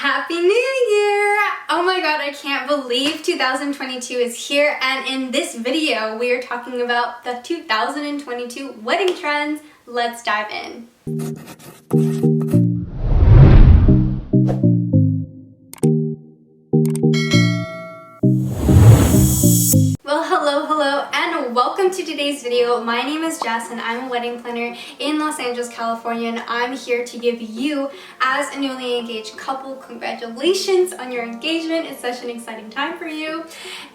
Happy New Year! Oh my god, I can't believe 2022 is here, and in this video we are talking about the 2022 wedding trends. Let's dive in. Well, hello, and welcome to today's video. My name is Jess and I'm a wedding planner in Los Angeles, California, and I'm here to give you, as a newly engaged couple, congratulations on your engagement. It's such an exciting time for you.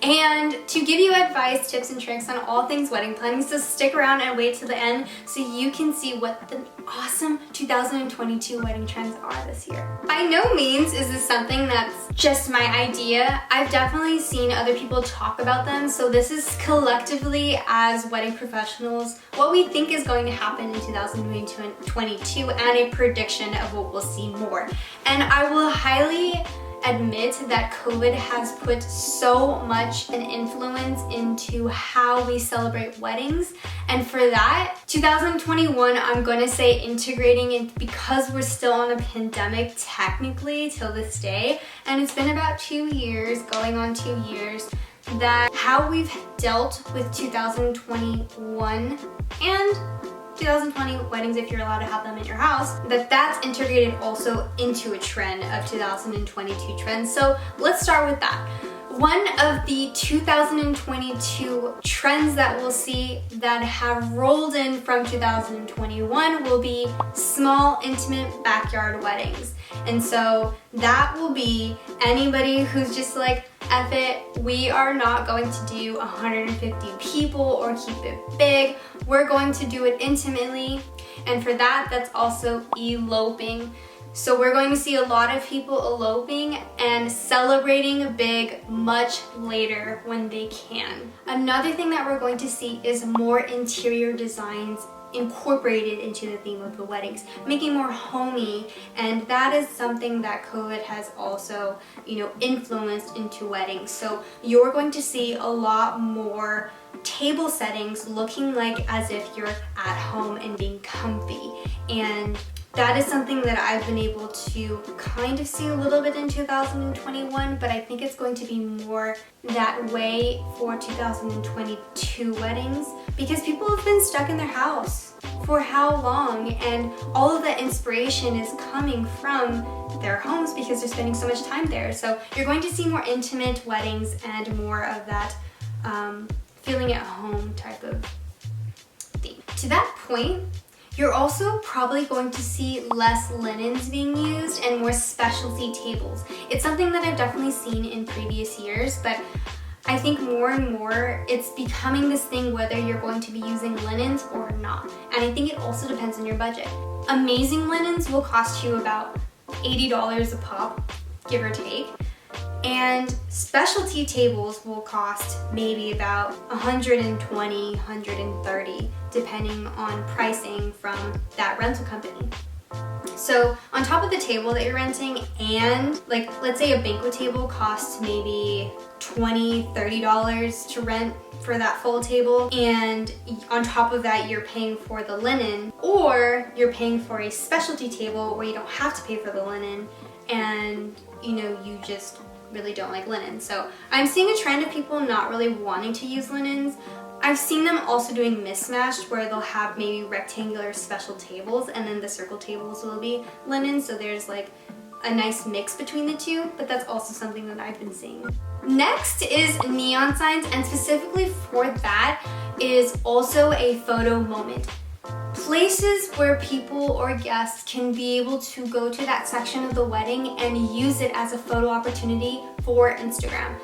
And to give you advice, tips, and tricks on all things wedding planning, so stick around and wait till the end so you can see what the awesome 2022 wedding trends are this year. By no means is this something that's just my idea. I've definitely seen other people talk about them, so this is collectively, as wedding professionals, what we think is going to happen in 2022 and a prediction of what we'll see more. And I will highly admit that COVID has put so much an influence into how we celebrate weddings, and for that 2021 I'm going to say integrating it, because we're still on a pandemic technically till this day, and it's been about 2 years, going on 2 years, that how we've dealt with 2021 and 2020 weddings, if you're allowed to have them in your house, that's integrated also into a trend of 2022 trends. So let's start with that. One of the 2022 trends that we'll see that have rolled in from 2021 will be small, intimate backyard weddings. And so that will be anybody who's just like, F it, we are not going to do 150 people or keep it big. We're going to do it intimately. And for that, that's also eloping. So we're going to see a lot of people eloping and celebrating big much later when they can. Another thing that we're going to see is more interior designs incorporated into the theme of the weddings, making more homey, and that is something that COVID has also, influenced into weddings. So you're going to see a lot more table settings looking like as if you're at home and being comfy, and that is something that I've been able to kind of see a little bit in 2021, but I think it's going to be more that way for 2022 weddings, because people have been stuck in their house for how long, and all of that inspiration is coming from their homes because they're spending so much time there. So you're going to see more intimate weddings and more of that feeling at home type of theme. To that point, you're also probably going to see less linens being used and more specialty tables. It's something that I've definitely seen in previous years, but I think more and more it's becoming this thing whether you're going to be using linens or not. And I think it also depends on your budget. Amazing linens will cost you about $80 a pop, give or take. And specialty tables will cost maybe about $120, $130, depending on pricing from that rental company. So on top of the table that you're renting, and let's say a banquet table costs maybe $20, $30 to rent for that full table, and on top of that you're paying for the linen, or you're paying for a specialty table where you don't have to pay for the linen, and you just really don't like linen. So I'm seeing a trend of people not really wanting to use linens. I've seen them also doing mismatched, where they'll have maybe rectangular special tables and then the circle tables will be linen, so there's like a nice mix between the two, but that's also something that I've been seeing. Next is neon signs, and specifically for that is also a photo moment. Places where people or guests can be able to go to that section of the wedding and use it as a photo opportunity for Instagram.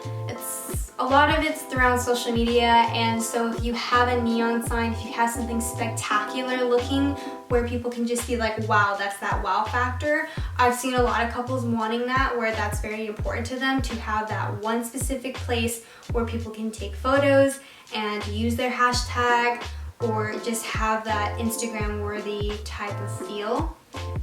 A lot of it's throughout social media, and so if you have a neon sign, if you have something spectacular looking where people can just be like, wow, that's that wow factor. I've seen a lot of couples wanting that, where that's very important to them, to have that one specific place where people can take photos and use their hashtag, or just have that Instagram worthy type of feel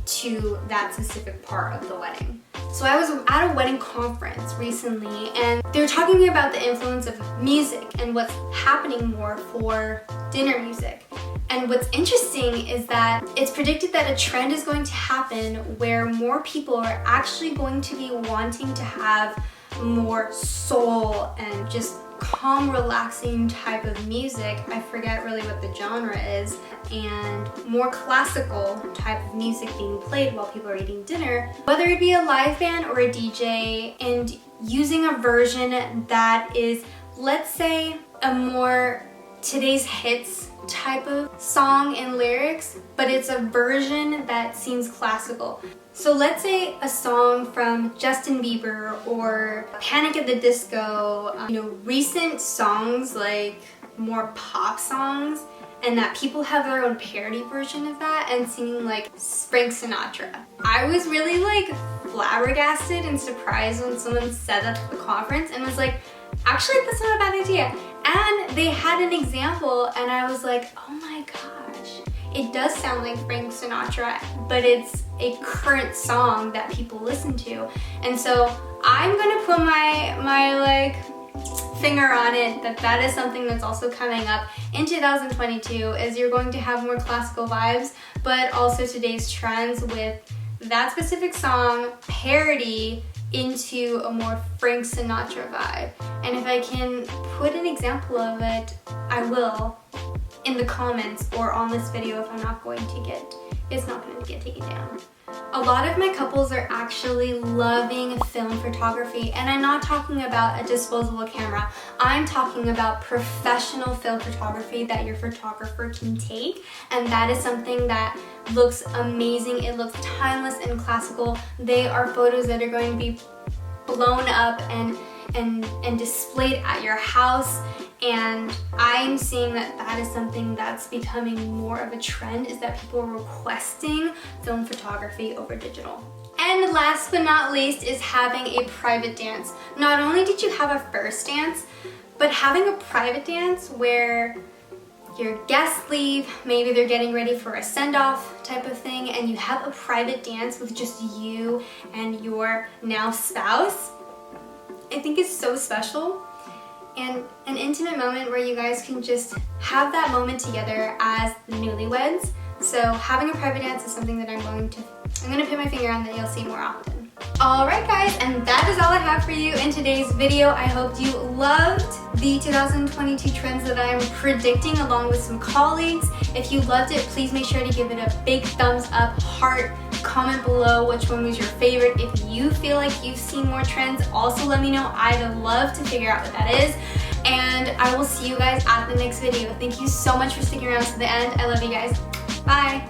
to that specific part of the wedding. So I was at a wedding conference recently, and they were talking about the influence of music and what's happening more for dinner music. And what's interesting is that it's predicted that a trend is going to happen where more people are actually going to be wanting to have more soul and just calm, relaxing type of music. I forget really what the genre is, and more classical type of music being played while people are eating dinner, whether it be a live band or a DJ, and using a version that is, let's say, a more today's hits type of song and lyrics, but it's a version that seems classical. So let's say a song from Justin Bieber or Panic at the Disco, recent songs, like more pop songs, and that people have their own parody version of that and singing like Frank Sinatra. I was really like flabbergasted and surprised when someone said that at the conference and was like, actually that's not a bad idea. And they had an example and I was like, oh my gosh, it does sound like Frank Sinatra, but it's a current song that people listen to. And so I'm gonna put my like finger on it that is something that's also coming up in 2022, is you're going to have more classical vibes, but also today's trends with that specific song parody into a more Frank Sinatra vibe. And if I can put an example of it, I will in the comments or on this video if I'm not going to get, it's not going to get taken down. A lot of my couples are actually loving film photography, and I'm not talking about a disposable camera. I'm talking about professional film photography that your photographer can take, and that is something that looks amazing. It looks timeless and classical. They are photos that are going to be blown up and displayed at your house, and I'm seeing that is something that's becoming more of a trend, is that people are requesting film photography over digital. And last but not least is having a private dance. Not only did you have a first dance, but having a private dance where your guests leave, maybe they're getting ready for a send-off type of thing, and you have a private dance with just you and your now spouse. I think it's so special, and an intimate moment where you guys can just have that moment together as the newlyweds. So having a private dance is something that I'm going to put my finger on that you'll see more often. Alright guys, and that is all I have for you in today's video. I hope you loved the 2022 trends that I'm predicting along with some colleagues. If you loved it, please make sure to give it a big thumbs up, heart, comment below which one was your favorite. If you feel like you've seen more trends, also let me know. I'd love to figure out what that is. And I will see you guys at the next video. Thank you so much for sticking around to the end. I love you guys. Bye.